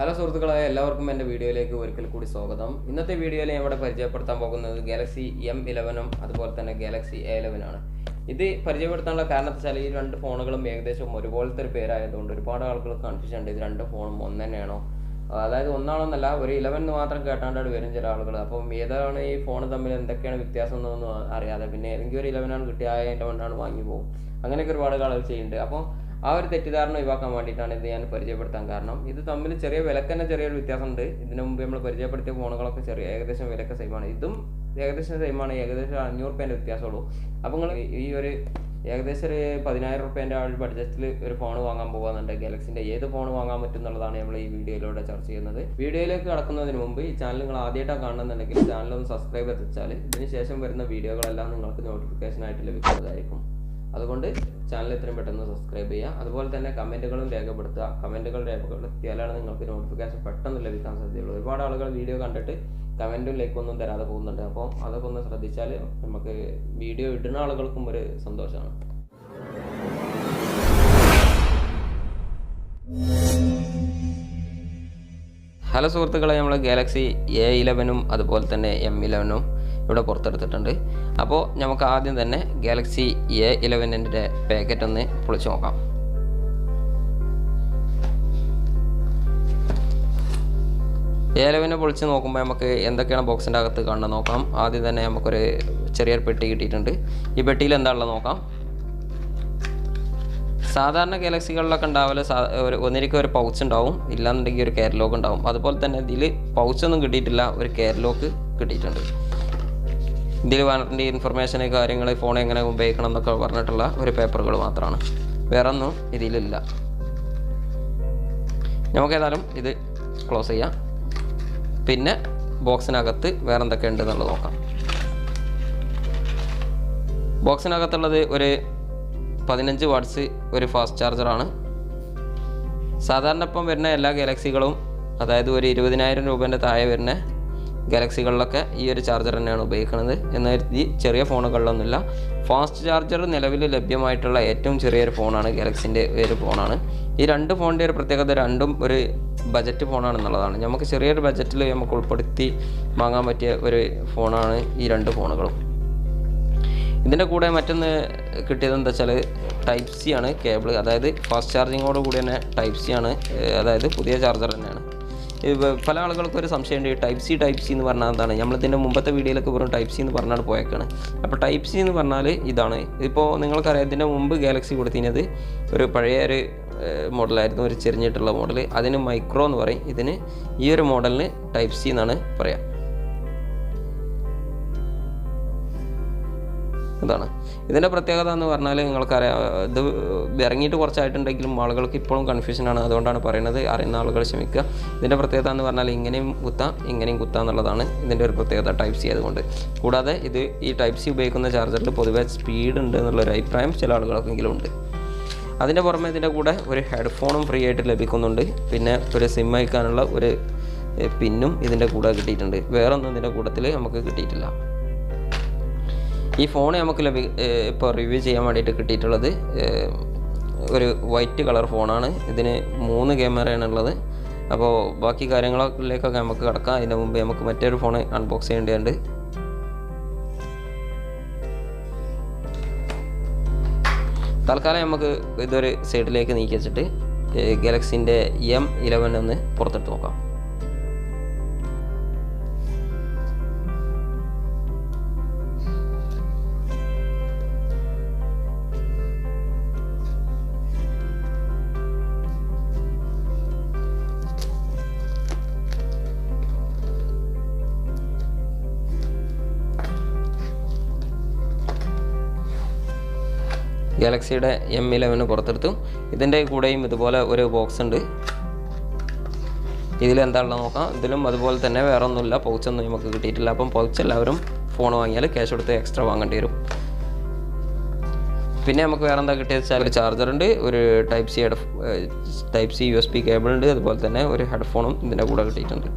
Hello സുഹൃത്തുക്കളായ എല്ലാവർക്കും എൻ്റെ വീഡിയോയിലേക്ക് ഒരിക്കൽ കൂടി സ്വാഗതം. ഇന്നത്തെ വീഡിയോയിൽ ഞാൻ ഇവിടെ പരിചയപ്പെടുത്താൻ പോകുന്നത് ഗാലക്സി M11 അതുപോലെ തന്നെ ഗാലക്സി A11 ആണ്. ഇത് പരിചയപ്പെടുത്താനുള്ള കാരണം വെച്ചാൽ ഈ രണ്ട് ഫോണുകളും ഏകദേശം ഒരുപോലത്തെ ഒരു പേരായതുകൊണ്ട് ഒരുപാട് ആളുകൾ കൺഫ്യൂഷൻ ഉണ്ട്. ഇത് രണ്ട് ഫോണും ഒന്ന് തന്നെയാണോ, അതായത് ഒന്നാണെന്നല്ല, ഒരു 11 മാത്രം കേട്ടാണ്ടാണ് വരും ചില ആളുകൾ. അപ്പം ഏതാണ് ഈ ഫോൺ തമ്മിൽ എന്തൊക്കെയാണ് വ്യത്യാസം എന്നൊന്നും അറിയാതെ പിന്നെ ഏതെങ്കിലും ഒരു 11 കിട്ടിയ ആ 11 വാങ്ങി പോകും. അങ്ങനെയൊക്കെ ഒരുപാട് ആളുകൾ ചെയ്യുന്നുണ്ട്. അപ്പോൾ ആ ഒരു തെറ്റിദ്ധാരണ ഒഴിവാക്കാൻ വേണ്ടിയിട്ടാണ് ഇത് ഞാൻ പരിചയപ്പെടുത്താൻ കാരണം. ഇത് തമ്മിൽ ചെറിയ വിലക്ക് തന്നെ ചെറിയൊരു വ്യത്യാസമുണ്ട്. ഇതിനു മുമ്പ് നമ്മൾ പരിചയപ്പെടുത്തിയ ഫോണുകളൊക്കെ ഏകദേശം വിലക്ക് സെയിമാണ്. ഇതും ഏകദേശം സെയിമാണ്, ഏകദേശം 500 രൂപേൻ്റെ വ്യത്യാസമുള്ളൂ. അപ്പോൾ നിങ്ങൾ ഈ ഒരു ഏകദേശം ഒരു 10,000 രൂപേൻ്റെ ആ ഒരു ബഡ്ജറ്റിൽ ഒരു ഫോൺ വാങ്ങാൻ പോകുന്നുണ്ട്. ഗാലക്സിൻ്റെ ഏത് ഫോൺ വാങ്ങാൻ പറ്റും എന്നുള്ളതാണ് നമ്മൾ ഈ വീഡിയോയിലൂടെ ചർച്ച ചെയ്യുന്നത്. വീഡിയോയിലേക്ക് കടക്കുന്നതിന് മുമ്പ് ഈ ചാനൽ നിങ്ങൾ ആദ്യമായിട്ടാണ് കാണുന്നുണ്ടെങ്കിൽ ചാനലൊന്ന് സബ്സ്ക്രൈബ് ചെയ്ത് വെച്ചാൽ ഇതിന് ശേഷം വരുന്ന വീഡിയോകളെല്ലാം നിങ്ങൾക്ക് നോട്ടിഫിക്കേഷനായിട്ട് ലഭിക്കുന്നതായിരിക്കും. അതുകൊണ്ട് ചാനൽ എത്രയും പെട്ടെന്ന് സബ്സ്ക്രൈബ് ചെയ്യുക. അതുപോലെ തന്നെ കമൻറ്റുകളും രേഖപ്പെടുത്തുക. കമൻറ്റുകൾ രേഖപ്പെടുത്തിയാലാണ് നിങ്ങൾക്ക് നോട്ടിഫിക്കേഷൻ പെട്ടെന്ന് ലഭിക്കാൻ സാധ്യതയുള്ളൂ. ഒരുപാട് ആളുകൾ വീഡിയോ കണ്ടിട്ട് കമൻറ്റും ലൈക്കൊന്നും തരാതെ പോകുന്നുണ്ട്. അപ്പോൾ അതൊക്കെ ഒന്ന് ശ്രദ്ധിച്ചാൽ നമുക്ക് വീഡിയോ ഇടുന്ന ആളുകൾക്കും ഒരു സന്തോഷമാണ്. ഹലോ സുഹൃത്തുക്കളെ, നമ്മൾ ഗാലക്സി A11 അതുപോലെ തന്നെ M11 ഇവിടെ പുറത്തെടുത്തിട്ടുണ്ട്. അപ്പോൾ നമുക്ക് ആദ്യം തന്നെ ഗാലക്സി A11 പാക്കറ്റ് ഒന്ന് പൊളിച്ച് നോക്കാം. A11 പൊളിച്ച് നോക്കുമ്പോൾ നമുക്ക് എന്തൊക്കെയാണ് ബോക്സിൻ്റെ അകത്ത് കാണുന്നത് നോക്കാം. ആദ്യം തന്നെ നമുക്കൊരു ചെറിയൊരു പെട്ടി കിട്ടിയിട്ടുണ്ട്. ഈ പെട്ടിയിൽ എന്താണുള്ളത് നോക്കാം. സാധാരണ ഗാലക്സികളിലൊക്കെ ഉണ്ടാവില്ല, ഒന്നിരിക്കും ഒരു പൗച്ച് ഉണ്ടാവും, ഇല്ലാന്നുണ്ടെങ്കിൽ ഒരു കാറ്റലോഗ് ഉണ്ടാവും. അതുപോലെ തന്നെ ഇതിൽ പൗച്ചൊന്നും കിട്ടിയിട്ടില്ല, ഒരു കാറ്റലോഗ് കിട്ടിയിട്ടുണ്ട്. ഇതിൽ വാറണ്ടി ഇൻഫർമേഷൻ, കാര്യങ്ങൾ, ഫോൺ എങ്ങനെ ഉപയോഗിക്കണം എന്നൊക്കെ പറഞ്ഞിട്ടുള്ള ഒരു പേപ്പറുകൾ മാത്രമാണ്, വേറെ ഒന്നും ഇതിലില്ല. നമുക്ക് ഏതായാലും ഇത് ക്ലോസ് ചെയ്യാം. പിന്നെ ബോക്സിനകത്ത് വേറെ എന്തൊക്കെ ഉണ്ട് എന്നുള്ളത് നോക്കാം. ബോക്സിനകത്തുള്ളത് ഒരു 15 വാട്ട്സ് ഒരു ഫാസ്റ്റ് ചാർജറാണ്. സാധാരണ ഇപ്പം വരുന്ന എല്ലാ ഗാലക്സികളും, അതായത് ഒരു 20,000 രൂപേൻ്റെ താഴെ വരുന്ന ഗാലക്സികളിലൊക്കെ ഈ ഒരു ചാർജർ തന്നെയാണ് ഉപയോഗിക്കുന്നത്. എന്നാൽ ഈ ചെറിയ ഫോണുകളിലൊന്നുമില്ല. ഫാസ്റ്റ് ചാർജർ നിലവിൽ ലഭ്യമായിട്ടുള്ള ഏറ്റവും ചെറിയൊരു ഫോണാണ് ഗാലക്സിൻ്റെ ഒരു ഫോണാണ്. ഈ രണ്ട് ഫോണിൻ്റെ ഒരു പ്രത്യേകത, രണ്ടും ഒരു ബജറ്റ് ഫോണാണെന്നുള്ളതാണ്. നമുക്ക് ചെറിയൊരു ബജറ്റിൽ നമുക്ക് ഉൾപ്പെടുത്തി വാങ്ങാൻ പറ്റിയ ഒരു ഫോണാണ് ഈ രണ്ട് ഫോണുകളും. ഇതിൻ്റെ കൂടെ മറ്റൊന്ന് കിട്ടിയത് എന്താ വെച്ചാൽ ടൈപ്പ് സി ആണ് കേബിൾ, അതായത് ഫാസ്റ്റ് ചാർജിങ്ങോട് കൂടി തന്നെ ടൈപ്പ് സി ആണ്, അതായത് പുതിയ ചാർജർ തന്നെയാണ്. പല ആളുകൾക്കും ഒരു സംശയമുണ്ട്, ഈ ടൈപ്പ് സി എന്ന് പറഞ്ഞാൽ എന്താണ്. നമ്മളിതിൻ്റെ മുമ്പത്തെ വീഡിയോയിലൊക്കെ വെറും ടൈപ്പ് സി എന്ന് പറഞ്ഞാൽ പോയേക്കാണ്. അപ്പോൾ ടൈപ്പ് സി എന്ന് പറഞ്ഞാൽ ഇതാണ്. ഇപ്പോൾ നിങ്ങൾക്കറിയാം, ഇതിൻ്റെ മുമ്പ് ഗാലക്സി കൊടുത്തിരുന്നത് ഒരു പഴയ ഒരു മോഡലായിരുന്നു, ഒരു ചെരിഞ്ഞിട്ടുള്ള മോഡൽ. അതിന് മൈക്രോ എന്ന് പറയും. ഇതിന് ഈ ഒരു മോഡലിന് ടൈപ്പ് സി എന്നാണ് പറയുക. ഇതാണ് ഇതിൻ്റെ പ്രത്യേകത എന്ന് പറഞ്ഞാൽ, നിങ്ങൾക്കറിയാം, ഇത് ഇറങ്ങിയിട്ട് കുറച്ചായിട്ടുണ്ടെങ്കിലും ആളുകൾക്ക് ഇപ്പോഴും കൺഫ്യൂഷനാണ്. അതുകൊണ്ടാണ് പറയുന്നത്, അറിയുന്ന ആളുകൾ ക്ഷമിക്കുക. ഇതിൻ്റെ പ്രത്യേകത എന്ന് പറഞ്ഞാൽ ഇങ്ങനെയും കുത്താം ഇങ്ങനെയും കുത്താം എന്നുള്ളതാണ് ഇതിൻ്റെ ഒരു പ്രത്യേകത, ടൈപ്പ് സി ആയതുകൊണ്ട്. കൂടാതെ ഈ ടൈപ്പ് സി ഉപയോഗിക്കുന്ന ചാർജറിൽ പൊതുവേ സ്പീഡ് ഉണ്ട് എന്നുള്ളൊരു അഭിപ്രായം ചില ആളുകൾക്കെങ്കിലും ഉണ്ട്. അതിൻ്റെ പുറമെ ഇതിൻ്റെ കൂടെ ഒരു ഹെഡ്ഫോണും ഫ്രീ ആയിട്ട് ലഭിക്കുന്നുണ്ട്. പിന്നെ ഒരു സിം അയക്കാനുള്ള ഒരു പിന്നും ഇതിൻ്റെ കൂടെ കിട്ടിയിട്ടുണ്ട്. വേറൊന്നും ഇതിൻ്റെ കൂട്ടത്തിൽ നമുക്ക് കിട്ടിയിട്ടില്ല. ഈ ഫോൺ നമുക്ക് ഇപ്പോൾ റിവ്യൂ ചെയ്യാൻ വേണ്ടിയിട്ട് കിട്ടിയിട്ടുള്ളത് ഒരു വൈറ്റ് കളർ ഫോണാണ്. ഇതിന് 3 ക്യാമറയാണ് ഉള്ളത്. അപ്പോൾ ബാക്കി കാര്യങ്ങളിലേക്കൊക്കെ നമുക്ക് കിടക്കാം. അതിൻ്റെ മുമ്പ് നമുക്ക് മറ്റൊരു ഫോൺ അൺബോക്സ് ചെയ്യേണ്ടതുണ്ട്. തൽക്കാലം നമുക്ക് ഇതൊരു സൈഡിലേക്ക് നീക്കി വെച്ചിട്ട് ഗാലക്സിൻ്റെ M11 ഒന്ന് പുറത്തെടുത്ത് നോക്കാം. ഗാലക്സിയുടെ M11 പുറത്തെടുത്തു. ഇതിൻ്റെ കൂടെയും ഇതുപോലെ ഒരു ബോക്സ് ഉണ്ട്. ഇതിലെന്താണെന്ന് നോക്കാം. ഇതിലും അതുപോലെ തന്നെ വേറെ ഒന്നുമില്ല, പൗച്ചൊന്നും നമുക്ക് കിട്ടിയിട്ടില്ല. അപ്പം പൗച്ച് എല്ലാവരും ഫോൺ വാങ്ങിയാൽ ക്യാഷ് കൊടുത്ത് എക്സ്ട്രാ വാങ്ങേണ്ടി വരും. പിന്നെ നമുക്ക് വേറെ എന്താ കിട്ടിയത് വെച്ചാൽ ഒരു ചാർജറുണ്ട്, ഒരു ടൈപ്പ് സി USB കേബിൾ ഉണ്ട്, അതുപോലെ തന്നെ ഒരു ഹെഡ്ഫോണും ഇതിൻ്റെ കൂടെ കിട്ടിയിട്ടുണ്ട്.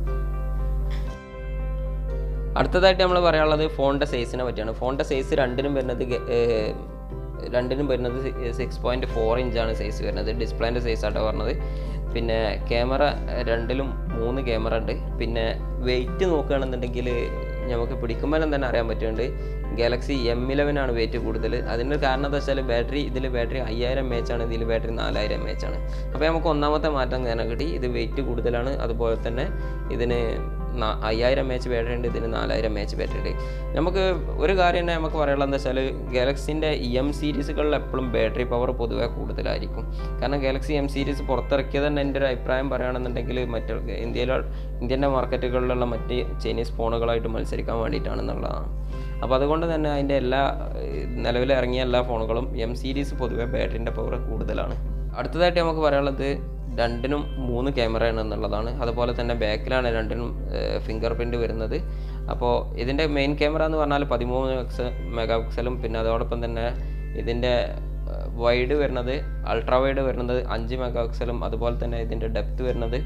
അടുത്തതായിട്ട് നമ്മൾ പറയാനുള്ളത് ഫോണിൻ്റെ സൈസിനെ പറ്റിയാണ്. ഫോണിൻ്റെ സൈസ് രണ്ടിനും വരുന്നത് 6.4 ഇഞ്ചാണ് സൈസ് വരുന്നത്. ഡിസ്പ്ലേൻ്റെ സൈസാണ് പറഞ്ഞത്. പിന്നെ ക്യാമറ രണ്ടിലും 3 ക്യാമറ ഉണ്ട്. പിന്നെ വെയിറ്റ് നോക്കുകയാണെന്നുണ്ടെങ്കിൽ നമുക്ക് പിടിക്കുമ്പോൾ തന്നെ അറിയാൻ പറ്റുന്നുണ്ട് ഗാലക്സി M11 ആണ് വെയിറ്റ് കൂടുതൽ. അതിൻ്റെ കാരണം എന്താ വെച്ചാൽ ഇതിൽ ബാറ്ററി 5000 mAh ആണ്, ഇതിൽ ബാറ്ററി 4000 mAh ആണ്. അപ്പോൾ നമുക്ക് ഒന്നാമത്തെ മാറ്റം കാരണം കിട്ടി, ഇത് വെയിറ്റ് കൂടുതലാണ്. അതുപോലെ തന്നെ ഇതിന് 5000 mAh ബാറ്ററി ഉണ്ട്, ഇതിന് 4000 mAh ബാറ്ററി ഉണ്ട്. നമുക്ക് ഒരു കാര്യം തന്നെ നമുക്ക് പറയാനുള്ളത് എന്താ വെച്ചാൽ ഗാലക്സിൻ്റെ M സീരീസുകളിൽ എപ്പോഴും ബാറ്ററി പവർ പൊതുവെ കൂടുതലായിരിക്കും. കാരണം ഗാലക്സി M സീരീസ് പുറത്തിറക്കിയത് തന്നെ എൻ്റെ ഒരു അഭിപ്രായം പറയുകയാണെന്നുണ്ടെങ്കിൽ ഇന്ത്യൻ്റെ മാർക്കറ്റുകളിലുള്ള മറ്റ് ചൈനീസ് ഫോണുകളായിട്ട് മത്സരിക്കാൻ വേണ്ടിയിട്ടാണെന്നുള്ളതാണ്. അപ്പോൾ അതുകൊണ്ട് തന്നെ അതിൻ്റെ നിലവിൽ ഇറങ്ങിയ എല്ലാ ഫോണുകളും M സീരീസ് പൊതുവെ ബാറ്ററിൻ്റെ പവർ കൂടുതലാണ്. അടുത്തതായിട്ട് നമുക്ക് പറയാനുള്ളത് രണ്ടിനും 3 ക്യാമറയാണ് എന്നുള്ളതാണ്. അതുപോലെ തന്നെ ബാക്കിലാണ് രണ്ടിനും ഫിംഗർ പ്രിൻറ്റ് വരുന്നത്. അപ്പോൾ ഇതിൻ്റെ മെയിൻ ക്യാമറ എന്ന് പറഞ്ഞാൽ 13 മെഗാ പിക്സലും പിന്നെ അതോടൊപ്പം തന്നെ ഇതിൻ്റെ വൈഡ് വരുന്നത് അൾട്രാ വൈഡ് വരുന്നത് 5 മെഗാ പിക്സലും അതുപോലെ തന്നെ ഇതിൻ്റെ ഡെപ്ത് വരുന്നത്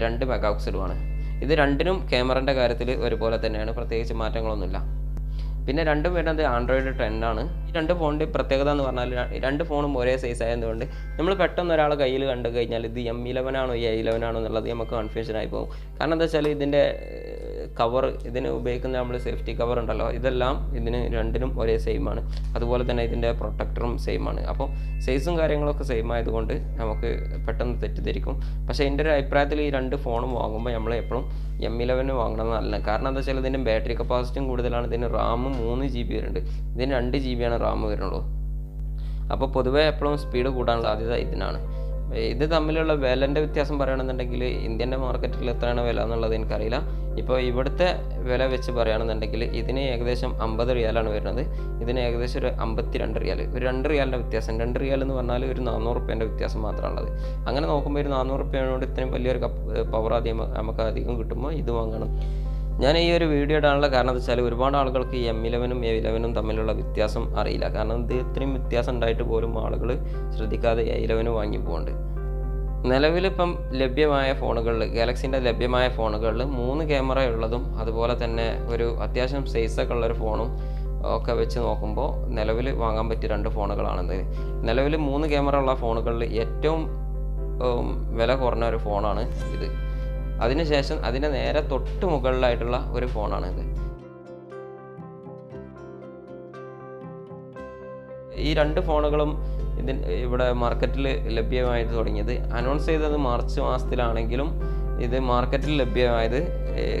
2 മെഗാ പിക്സലുമാണ്. ഇത് രണ്ടിനും ക്യാമറൻ്റെ കാര്യത്തിൽ ഒരുപോലെ തന്നെയാണ്, പ്രത്യേകിച്ച് മാറ്റങ്ങളൊന്നുമില്ല. പിന്നെ രണ്ടും വരുന്നത് Android 10 ആണ്. ഈ രണ്ട് ഫോണിൻ്റെ പ്രത്യേകത എന്ന് പറഞ്ഞാൽ രണ്ട് ഫോണും ഒരേ സൈസ് ആയതുകൊണ്ട് നമ്മൾ പെട്ടെന്ന് ഒരാളെ കയ്യിൽ കണ്ടു കഴിഞ്ഞാൽ ഇത് M11 ആണോ A11 ആണോ എന്നുള്ളത് നമുക്ക് കൺഫ്യൂഷൻ ആയി പോകും. കാരണം എന്താ വെച്ചാൽ ഇതിൻ്റെ കവർ, ഇതിന് ഉപയോഗിക്കുന്ന നമ്മൾ സേഫ്റ്റി കവർ ഉണ്ടല്ലോ, ഇതെല്ലാം ഇതിന് രണ്ടിനും ഒരേ സെയിം ആണ്. അതുപോലെ തന്നെ ഇതിൻ്റെ പ്രൊട്ടക്ടറും സെയിം ആണ്. അപ്പോൾ സൈസും കാര്യങ്ങളൊക്കെ സെയിം ആയതുകൊണ്ട് നമുക്ക് പെട്ടെന്ന് തെറ്റിദ്ധരിക്കും. പക്ഷേ എൻ്റെ ഒരു അഭിപ്രായത്തിൽ ഈ രണ്ട് ഫോണും വാങ്ങുമ്പോൾ നമ്മൾ എപ്പോഴും M11 വാങ്ങണം എന്നല്ല. കാരണം എന്താ വെച്ചാൽ ഇതിൻ്റെ ബാറ്ററി കപ്പാസിറ്റിയും കൂടുതലാണ്. ഇതിന് റാം 3 GB വരുന്നുണ്ട്, ഇതിന് 2 GB ആണ് റാം വരുന്നുള്ളൂ. അപ്പോൾ പൊതുവേ എപ്പോഴും സ്പീഡ് കൂടാനുള്ള സാധ്യത ഇതിനാണ്. ഇത് തമ്മിലുള്ള വിലൻ്റെ വ്യത്യാസം പറയുകയാണെന്നുണ്ടെങ്കിൽ ഇന്ത്യൻ്റെ മാർക്കറ്റിൽ എത്രയാണ് വില എന്നുള്ളത് എനിക്കറിയില്ല. ഇപ്പോൾ ഇവിടുത്തെ വില വെച്ച് പറയുകയാണെന്നുണ്ടെങ്കിൽ ഇതിന് ഏകദേശം 50 റിയാലാണ് വരുന്നത്, ഇതിന് ഏകദേശം ഒരു 52 റിയാൽ, ഒരു 2 റിയാലിൻ്റെ വ്യത്യാസം. 2 റിയാൽ എന്ന് പറഞ്ഞാൽ ഒരു 400 റുപ്യേൻ്റെ വ്യത്യാസം മാത്രമാണുള്ളത്. അങ്ങനെ നോക്കുമ്പോൾ ഒരു 400 റുപ്യേനോട് ഇത്രയും വലിയൊരു പവർ നമുക്ക് അധികം കിട്ടുമ്പോൾ ഇത് വാങ്ങണം. ഞാൻ ഈ ഒരു വീഡിയോ ഇടാനുള്ള കാരണം എന്താ വെച്ചാൽ ഒരുപാട് ആളുകൾക്ക് ഈ M11 A11 തമ്മിലുള്ള വ്യത്യാസം അറിയില്ല. കാരണം ഇത് ഇത്രയും വ്യത്യാസം ഉണ്ടായിട്ട് പോലും ആളുകൾ ശ്രദ്ധിക്കാതെ A11 വാങ്ങി പോകുന്നുണ്ട്. നിലവിലിപ്പം ലഭ്യമായ ഫോണുകളിൽ, ഗാലക്സിൻ്റെ ലഭ്യമായ ഫോണുകളിൽ 3 ക്യാമറ ഉള്ളതും അതുപോലെ തന്നെ ഒരു അത്യാവശ്യം സൈസൊക്കെ ഉള്ളൊരു ഫോണും ഒക്കെ വെച്ച് നോക്കുമ്പോൾ നിലവിൽ വാങ്ങാൻ പറ്റിയ 2 ഫോണുകളാണിത്. നിലവിൽ 3 ക്യാമറ ഉള്ള ഫോണുകളിൽ ഏറ്റവും വില കുറഞ്ഞ ഒരു ഫോണാണ് ഇത്. അതിനുശേഷം അതിൻ്റെ നേരെ തൊട്ട് മുകളിലായിട്ടുള്ള ഒരു ഫോണാണിത്. ഈ 2 ഫോണുകളും ഇവിടെ മാർക്കറ്റിൽ ലഭ്യമായിട്ട് തുടങ്ങിയത്, അനൗൺസ് ചെയ്തത് മാർച്ച് മാസത്തിലാണെങ്കിലും ഇത് മാർക്കറ്റിൽ ലഭ്യമായത്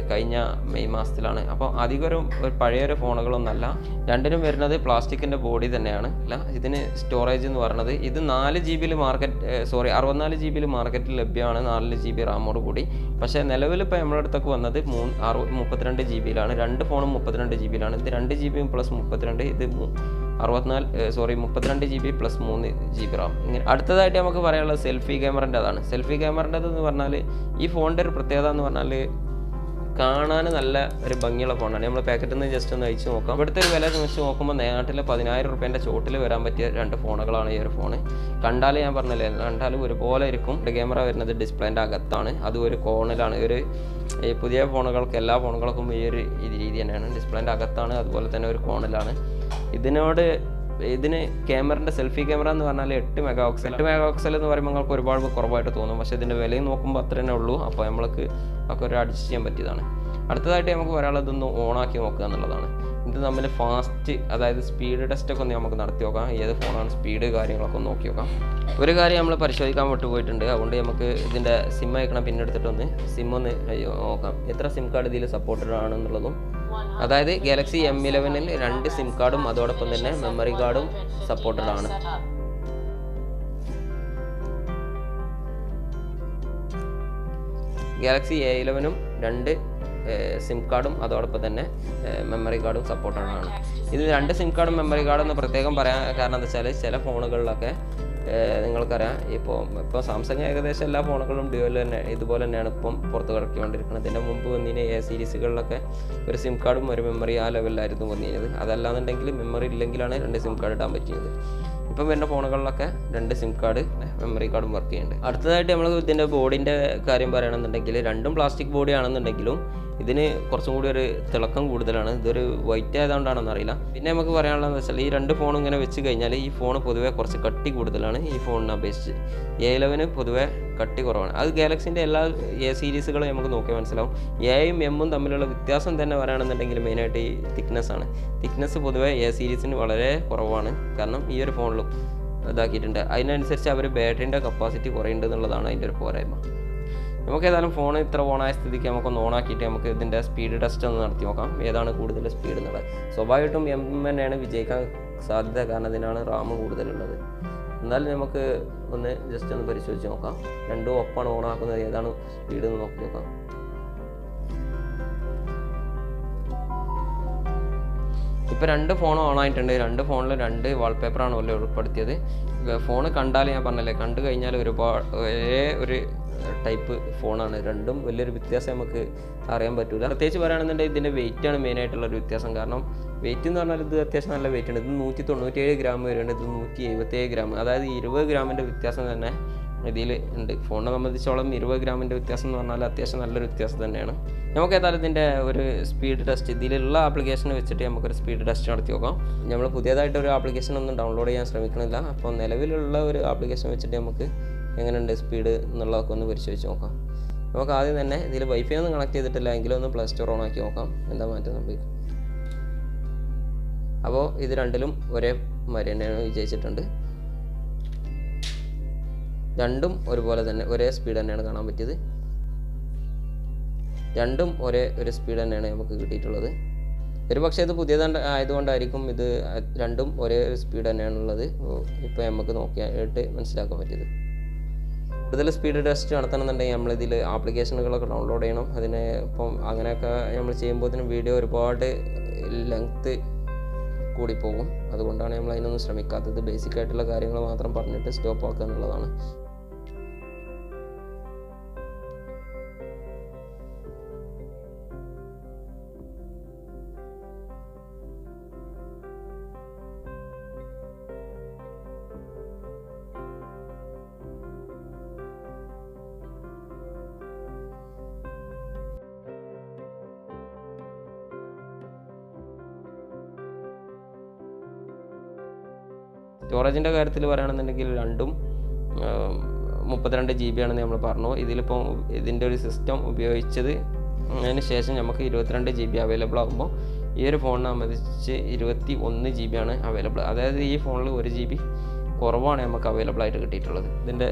കഴിഞ്ഞ മെയ് മാസത്തിലാണ്. അപ്പോൾ അധികം ഒരു പഴയൊരു ഫോണുകളൊന്നല്ല. രണ്ടിനും വരുന്നത് പ്ലാസ്റ്റിക്കിൻ്റെ ബോഡി തന്നെയാണ്. അല്ല, ഇതിന് സ്റ്റോറേജ് എന്ന് പറയുന്നത് ഇത് 4 GB 64 GB മാർക്കറ്റിൽ ലഭ്യമാണ്, 4 GB റാമോട് കൂടി. പക്ഷേ നിലവിൽ ഇപ്പോൾ നമ്മുടെ അടുത്തൊക്കെ വന്നത് 32 GB 2 ഫോണും 32 GB ഇത് 2 GB പ്ലസ് 32, ഇത് 32 GB പ്ലസ് 3 GB റാം. ഇങ്ങനെ അടുത്തതായിട്ട് നമുക്ക് പറയാനുള്ളത് സെൽഫി ക്യാമറൻ്റെ അതാണ്. സെൽഫി ക്യാമറൻ്റെത് എന്ന് പറഞ്ഞാൽ ഈ ഫോണിൻ്റെ ഒരു പ്രത്യേകത എന്ന് പറഞ്ഞാൽ കാണാൻ നല്ല ഒരു ഭംഗിയുള്ള ഫോണാണ്. നമ്മൾ പാക്കറ്റിൽ നിന്ന് ജസ്റ്റ് ഒന്ന് അയച്ചു നോക്കാം. ഇവിടുത്തെ ഒരു വില വെച്ച് നോക്കുമ്പോൾ നാട്ടിൽ 10,000 റുപ്യേൻ്റെ ചോട്ടിൽ വരാൻ പറ്റിയ 2 ഫോണുകളാണ് ഈ ഒരു ഫോണ്. കണ്ടാൽ ഞാൻ പറഞ്ഞില്ലേ, കണ്ടാലും ഒരുപോലെ ഇരിക്കും. ക്യാമറ വരുന്നത് ഡിസ്പ്ലേൻ്റെ അകത്താണ്, അത് ഒരു കോണിലാണ്. ഈ പുതിയ ഫോണുകൾക്ക്, എല്ലാ ഫോണുകൾക്കും ഈ ഒരു രീതി തന്നെയാണ്, ഡിസ്പ്ലേൻ്റെ അകത്താണ്, അതുപോലെ തന്നെ ഒരു കോണിലാണ്. ഇതിന് ക്യാമറൻ്റെ സെൽഫി ക്യാമറ എന്ന് പറഞ്ഞാൽ 8 മെഗാ പിക്സൽ എന്ന് പറയുമ്പോൾ നിങ്ങൾക്ക് ഒരുപാട് കുറവായിട്ട് തോന്നും. പക്ഷേ ഇതിൻ്റെ വിലയും നോക്കുമ്പോൾ അത്ര തന്നെ ഉള്ളൂ. അപ്പോൾ നമ്മൾക്ക് ഒക്കെ ഒരു അഡ്ജസ്റ്റ് ചെയ്യാൻ പറ്റിയതാണ്. അടുത്തതായിട്ട് നമുക്ക് ഒരാളതൊന്ന് ഓണാക്കി നോക്കുക എന്നുള്ളതാണ്. ഇത് തമ്മിൽ ഫാസ്റ്റ്, അതായത് സ്പീഡ് ടെസ്റ്റൊക്കെ ഒന്ന് നമുക്ക് നടത്തി നോക്കാം. ഏത് ഫോണാണ് സ്പീഡ് കാര്യങ്ങളൊക്കെ ഒന്ന് നോക്കി നോക്കാം. ഒരു കാര്യം നമ്മൾ പരിശോധിക്കാൻ വിട്ടുപോയിട്ടുണ്ട്, അതുകൊണ്ട് നമുക്ക് ഇതിൻ്റെ സിം അയക്കണം പിന്നെടുത്തിട്ടൊന്ന് സിം ഒന്ന് നോക്കാം, എത്ര സിം കാർഡ് ഇതിൽ സപ്പോർട്ടഡ് ആണെന്നുള്ളതും. അതായത് ഗാലക്സി M11 2 സിം കാർഡും അതോടൊപ്പം തന്നെ മെമ്മറി കാർഡും സപ്പോർട്ടഡ് ആണ്. ഗാലക്സി A11 2 സിം കാർഡും അതോടൊപ്പം തന്നെ മെമ്മറി കാർഡും സപ്പോർട്ടഡ് ആണ്. ഇത് 2 സിം കാർഡും മെമ്മറി കാർഡും എന്ന് പ്രത്യേകം പറയാൻ കാരണം എന്താ വെച്ചാൽ ചില ഫോണുകളിലൊക്കെ നിങ്ങൾക്കറിയാം, ഇപ്പോൾ സാംസങ് ഏകദേശം എല്ലാ ഫോണുകളും ഡ്യുവൽ തന്നെ ഇതുപോലെ തന്നെയാണ് ഇപ്പം പുറത്ത് കിടക്കിക്കൊണ്ടിരിക്കുന്നത്. ഇതിൻ്റെ മുമ്പ് വന്നിന് A സീരീസുകളിലൊക്കെ ഒരു സിം കാർഡും ഒരു മെമ്മറി ആ ലെവലിലായിരുന്നു വന്നിരുന്നത്. അതല്ലാന്നുണ്ടെങ്കിൽ മെമ്മറി ഇല്ലെങ്കിലാണ് 2 സിം കാർഡ് ഇടാൻ പറ്റിയത്. ഇപ്പം വരുന്ന ഫോണുകളിലൊക്കെ 2 സിം കാർഡ് മെമ്മറി കാർഡും വർക്ക് ചെയ്യുന്നുണ്ട്. അടുത്തതായിട്ട് നമ്മൾ ഇതിൻ്റെ ബോഡിൻ്റെ കാര്യം പറയുകയാണെന്നുണ്ടെങ്കിൽ രണ്ടും പ്ലാസ്റ്റിക് ബോഡി ആണെന്നുണ്ടെങ്കിലും ഇതിന് കുറച്ചും കൂടി ഒരു തിളക്കം കൂടുതലാണ്. ഇതൊരു വൈറ്റ് ആയതുകൊണ്ടാണെന്ന് അറിയില്ല. പിന്നെ നമുക്ക് പറയാനുള്ളതെന്ന് വെച്ചാൽ ഈ 2 ഫോണും ഇങ്ങനെ വെച്ച് കഴിഞ്ഞാൽ ഈ ഫോൺ പൊതുവെ കുറച്ച് കട്ടി കൂടുതലാണ് ഈ ഫോണിനെ അപേക്ഷിച്ച്. A11 പൊതുവെ കട്ടി കുറവാണ്. അത് ഗാലക്സിൻ്റെ എല്ലാ എ സീരീസുകളും നമുക്ക് നോക്കിയാൽ മനസ്സിലാവും. എയും എമ്മും തമ്മിലുള്ള വ്യത്യാസം തന്നെ പറയുകയാണെന്നുണ്ടെങ്കിൽ മെയിനായിട്ട് ഈ തിക്നെസ്സാണ്. തിക്നെസ് പൊതുവേ എ സീരീസിന് വളരെ കുറവാണ്. കാരണം ഈ ഒരു ഫോണിലും ഇതാക്കിയിട്ടുണ്ട്. അതിനനുസരിച്ച് അവർ ബാറ്ററിൻ്റെ കപ്പാസിറ്റി കുറയുന്നുണ്ട് എന്നുള്ളതാണ് അതിൻ്റെ ഒരു പോരായ്മ. നമുക്ക് ഏതായാലും ഫോൺ ഇത്ര ഓണായ സ്ഥിതിക്ക് നമുക്കൊന്ന് ഓണാക്കിയിട്ട് നമുക്ക് ഇതിൻ്റെ സ്പീഡ് ടെസ്റ്റ് ഒന്ന് നടത്തി നോക്കാം, ഏതാണ് കൂടുതൽ സ്പീഡ് എന്നുള്ളത്. സ്വാഭാവികമായിട്ടും എം തന്നെയാണ് വിജയിക്കാൻ സാധ്യത, കാരണം ഇതിനാണ് റാം കൂടുതലുള്ളത്. എന്നാലും നമുക്ക് ഒന്ന് ജസ്റ്റ് ഒന്ന് പരിശോധിച്ച് നോക്കാം. രണ്ടും ഒപ്പാണ് ഓണാക്കുന്നത്, ഏതാണ് സ്പീഡ് എന്ന് നോക്കി നോക്കാം. ഇപ്പോൾ 2 ഫോണും ഓണായിട്ടുണ്ട്. 2 ഫോണിൽ 2 വാൾപേപ്പറാണ് ഓല് ഉൾപ്പെടുത്തിയത്. ഫോൺ കണ്ടാൽ ഞാൻ പറഞ്ഞല്ലേ, കണ്ടു കഴിഞ്ഞാൽ ഒരുപാട് ഒരേ ഒരു ടൈപ്പ് ഫോണാണ്. രണ്ടും വലിയൊരു വ്യത്യാസം നമുക്ക് അറിയാൻ പറ്റില്ല. പ്രത്യേകിച്ച് പറയുകയാണെന്നുണ്ടെങ്കിൽ ഇതിൻ്റെ വെയിറ്റാണ് മെയിനായിട്ടുള്ളൊരു വ്യത്യാസം. കാരണം വെയിറ്റ് എന്ന് പറഞ്ഞാൽ ഇത് അത്യാവശ്യം നല്ല വെയിറ്റ് ഉണ്ട്. ഇത് 197 ഗ്രാം വരുന്നുണ്ട്, ഇത് 177 ഗ്രാം. അതായത് 20 ഗ്രാമിൻ്റെ വ്യത്യാസം തന്നെ ഇതിൽ ഉണ്ട്. ഫോണിനെ സംബന്ധിച്ചോളം 20 ഗ്രാമിൻ്റെ വ്യത്യാസം എന്ന് പറഞ്ഞാൽ അത്യാവശ്യം നല്ലൊരു വ്യത്യാസം തന്നെയാണ്. നമുക്ക് ഏതായാലും ഇതിൻ്റെ ഒരു സ്പീഡ് ടെസ്റ്റ് ഇതിലുള്ള ആപ്ലിക്കേഷൻ വെച്ചിട്ട് നമുക്കൊരു സ്പീഡ് ടെസ്റ്റ് നടത്തി നോക്കാം. നമ്മൾ പുതിയതായിട്ട് ഒരു ആപ്ലിക്കേഷൻ ഒന്നും ഡൗൺലോഡ് ചെയ്യാൻ ശ്രമിക്കണില്ല. അപ്പോൾ നിലവിലുള്ള ഒരു ആപ്ലിക്കേഷൻ വെച്ചിട്ട് നമുക്ക് എങ്ങനെയുണ്ട് സ്പീഡ് എന്നുള്ളതൊക്കെ ഒന്ന് പരിശോധിച്ച് നോക്കാം. നമുക്ക് ആദ്യം തന്നെ ഇതിൽ വൈഫൈ ഒന്നും കണക്ട് ചെയ്തിട്ടില്ല എങ്കിലും ഒന്ന് പ്ലേ സ്റ്റോർ ഓൺ ആക്കി നോക്കാം, എന്താ മാറ്റം സംഭവിക്കും. അപ്പോൾ ഇത് രണ്ടിലും ഒരേ മാതിരി തന്നെയാണ് വിജയിച്ചിട്ടുണ്ട്. രണ്ടും ഒരുപോലെ തന്നെ ഒരേ സ്പീഡ് തന്നെയാണ് കാണാൻ പറ്റിയത്. രണ്ടും ഒരേ ഒരു സ്പീഡ് തന്നെയാണ് നമുക്ക് കിട്ടിയിട്ടുള്ളത്. ഒരു പക്ഷേ ഇത് പുതിയത് ആയതുകൊണ്ടായിരിക്കും ഇത് രണ്ടും ഒരേ ഒരു സ്പീഡ് തന്നെയാണുള്ളത്. ഇപ്പോൾ നമുക്ക് നോക്കിയായിട്ട് മനസ്സിലാക്കാൻ പറ്റിയത്. കൂടുതൽ സ്പീഡ് ടെസ്റ്റ് നടത്തണമെന്നുണ്ടെങ്കിൽ നമ്മളിതിൽ ആപ്ലിക്കേഷനുകളൊക്കെ ഡൗൺലോഡ് ചെയ്യണം. അതിന് ഇപ്പം അങ്ങനെയൊക്കെ നമ്മൾ ചെയ്യുമ്പോഴത്തേനും വീഡിയോ ഒരുപാട് ലെങ്ത്ത് കൂടി പോകും. അതുകൊണ്ടാണ് നമ്മൾ അതിനൊന്നും ശ്രമിക്കാത്തത്. ബേസിക് ആയിട്ടുള്ള കാര്യങ്ങൾ മാത്രം പറഞ്ഞിട്ട് സ്റ്റോപ്പ് ആക്കുക എന്നുള്ളതാണ്. സ്റ്റോറേജിൻ്റെ കാര്യത്തിൽ പറയുകയാണെന്നുണ്ടെങ്കിൽ രണ്ടും 32 GB ആണെന്ന് നമ്മൾ പറഞ്ഞു. ഇതിലിപ്പോൾ ഇതിൻ്റെ ഒരു സിസ്റ്റം ഉപയോഗിച്ചത് അതിന് ശേഷം നമുക്ക് 22 GB അവൈലബിൾ ആകുമ്പോൾ ഈ ഒരു ഫോണിനെ സംബന്ധിച്ച് 21 GB ആണ് അവൈലബിൾ. അതായത് ഈ ഫോണിൽ 1 GB കുറവാണ് നമുക്ക് അവൈലബിൾ ആയിട്ട് കിട്ടിയിട്ടുള്ളത്. ഇതിൻ്റെ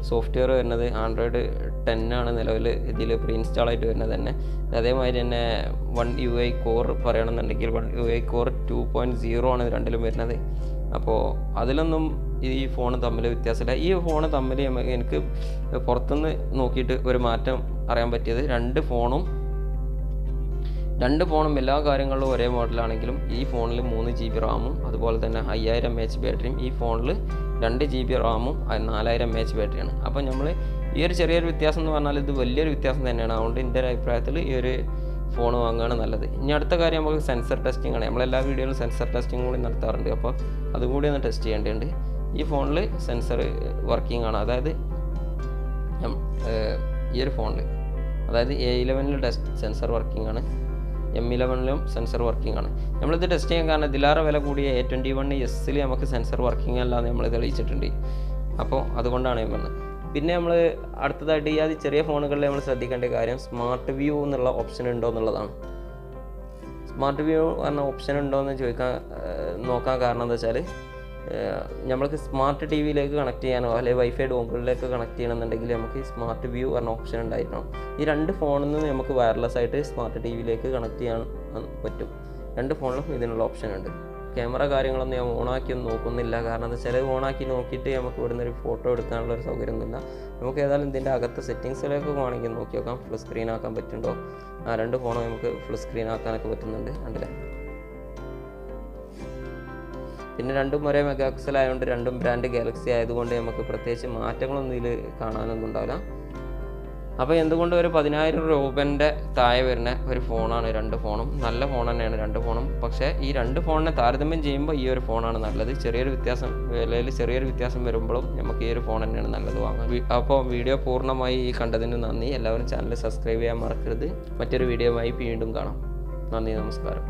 സോഫ്റ്റ്വെയർ വരുന്നത് ആൻഡ്രോയിഡ് 10 ആണ് നിലവിൽ ഇതിൽ പ്രീ ഇൻസ്റ്റാൾ ആയിട്ട് വരുന്നത് തന്നെ. അതേമാതിരി തന്നെ 1 UI കോർ പറയുകയാണെന്നുണ്ടെങ്കിൽ 1 UI കോർ 2.0 ആണ് രണ്ടിലും വരുന്നത്. അപ്പോൾ അതിലൊന്നും ഈ ഫോൺ തമ്മിൽ വ്യത്യാസമില്ല. ഈ ഫോൺ തമ്മിൽ എനിക്ക് പുറത്തുനിന്ന് നോക്കിയിട്ട് ഒരു മാറ്റം അറിയാൻ പറ്റിയത് രണ്ട് ഫോണും എല്ലാ കാര്യങ്ങളിലും ഒരേ മോഡലാണെങ്കിലും ഈ ഫോണിൽ 3 GB റാമും അതുപോലെ തന്നെ 5000 mAh ബാറ്ററിയും, ഈ ഫോണിൽ 2 GB റാമും 4000 mAh ബാറ്ററിയാണ്. അപ്പോൾ നമ്മൾ ഈ ഒരു ചെറിയൊരു വ്യത്യാസം എന്ന് പറഞ്ഞാൽ ഇത് വലിയൊരു വ്യത്യാസം തന്നെയാണ്. അതുകൊണ്ട് എൻ്റെ ഒരു അഭിപ്രായത്തിൽ ഈ ഒരു ഫോൺ വാങ്ങുകയാണ് നല്ലത്. ഇനി അടുത്ത കാര്യം നമുക്ക് സെൻസർ ടെസ്റ്റിംഗ് ആണ്. നമ്മളെല്ലാ വീഡിയോയിലും സെൻസർ ടെസ്റ്റിംഗ് കൂടി നടത്താറുണ്ട്. അപ്പോൾ അതുകൂടി ഒന്ന് ടെസ്റ്റ് ചെയ്യേണ്ടതുണ്ട്. ഈ ഫോണിൽ സെൻസർ വർക്കിംഗ് ആണ്. അതായത് ഈ ഒരു ഫോണിൽ അതായത് A11 ടെസ്റ്റ് സെൻസർ വർക്കിംഗ് ആണ്, M11 സെൻസർ വർക്കിംഗ് ആണ്. നമ്മളിത് ടെസ്റ്റ് ചെയ്യാൻ കാരണം ഇതിലേറെ വില കൂടിയ A21S നമുക്ക് സെൻസർ വർക്കിംഗ് അല്ലാതെ നമ്മൾ തെളിയിച്ചിട്ടുണ്ട്. അപ്പോൾ അതുകൊണ്ടാണ് ഞാൻ പറഞ്ഞത്. പിന്നെ നമ്മൾ അടുത്തതായിട്ട് ഈ ചെറിയ ഫോണുകളിൽ നമ്മൾ ശ്രദ്ധിക്കേണ്ട കാര്യം സ്മാർട്ട് വ്യൂ എന്നുള്ള ഓപ്ഷൻ ഉണ്ടോ എന്നുള്ളതാണ്. സ്മാർട്ട് വ്യൂ പറഞ്ഞ ഓപ്ഷൻ ഉണ്ടോ എന്ന് നോക്കാൻ കാരണം എന്താ വെച്ചാൽ നമ്മൾക്ക് സ്മാർട്ട് ടി വിയിലേക്ക് കണക്ട് ചെയ്യാനോ അല്ലെങ്കിൽ വൈഫൈ ഡോങ്കിളിലേക്ക് കണക്ട് ചെയ്യണമെന്നുണ്ടെങ്കിൽ നമുക്ക് സ്മാർട്ട് വ്യൂ പറഞ്ഞ ഓപ്ഷൻ ഉണ്ടായിരിക്കണം. ഈ രണ്ട് ഫോണിൽ നിന്ന് നമുക്ക് വയർലെസ് ആയിട്ട് സ്മാർട്ട് ടി വിയിലേക്ക് കണക്ട് ചെയ്യാൻ പറ്റും. രണ്ട് ഫോണിലും ഇതിനുള്ള ഓപ്ഷൻ ഉണ്ട്. ക്യാമറ കാര്യങ്ങളൊന്നും ഞാൻ ഓണാക്കിയൊന്നും നോക്കുന്നില്ല. കാരണം എന്താ വെച്ചാൽ ഓണാക്കി നോക്കിയിട്ട് നമുക്ക് ഇവിടുന്ന് ഒരു ഫോട്ടോ എടുക്കാനുള്ള ഒരു സൗകര്യമൊന്നുമില്ല. നമുക്ക് ഏതായാലും ഇതിൻ്റെ അകത്ത് സെറ്റിങ്സിലേക്ക് വേണമെങ്കിൽ നോക്കി നോക്കാം. ഫുൾ സ്ക്രീൻ ആക്കാൻ പറ്റുന്നുണ്ടോ? രണ്ട് ഫോണും നമുക്ക് ഫുൾ സ്ക്രീൻ ആക്കാനൊക്കെ പറ്റുന്നുണ്ട്. കണ്ടില്ലേ? പിന്നെ രണ്ടും ഒരേ മെഗാ പിക്സൽ ആയതുകൊണ്ട് രണ്ടും ബ്രാൻഡ് ഗാലക്സി ആയതുകൊണ്ട് നമുക്ക് പ്രത്യേകിച്ച് മാറ്റങ്ങളൊന്നും ഇതിൽ കാണാനൊന്നും ഉണ്ടാവില്ല. അപ്പോൾ എന്തുകൊണ്ട് ഒരു 10,000 രൂപേൻ്റെ താഴെ വരുന്ന ഒരു ഫോണാണ് രണ്ട് ഫോണും. നല്ല ഫോൺ തന്നെയാണ് രണ്ട് ഫോണും. പക്ഷേ ഈ രണ്ട് ഫോണിനെ താരതമ്യം ചെയ്യുമ്പോൾ ഈ ഒരു ഫോണാണ് നല്ലത്. വിലയിൽ ചെറിയൊരു വ്യത്യാസം വരുമ്പോഴും നമുക്ക് ഈ ഒരു ഫോൺ തന്നെയാണ് നല്ലത് വാങ്ങാൻ. അപ്പോൾ വീഡിയോ പൂർണ്ണമായി കണ്ടതിന് നന്ദി. എല്ലാവരും ചാനൽ സബ്സ്ക്രൈബ് ചെയ്യാൻ മറക്കരുത്. മറ്റൊരു വീഡിയോയുമായി വീണ്ടും കാണാം. നന്ദി, നമസ്കാരം.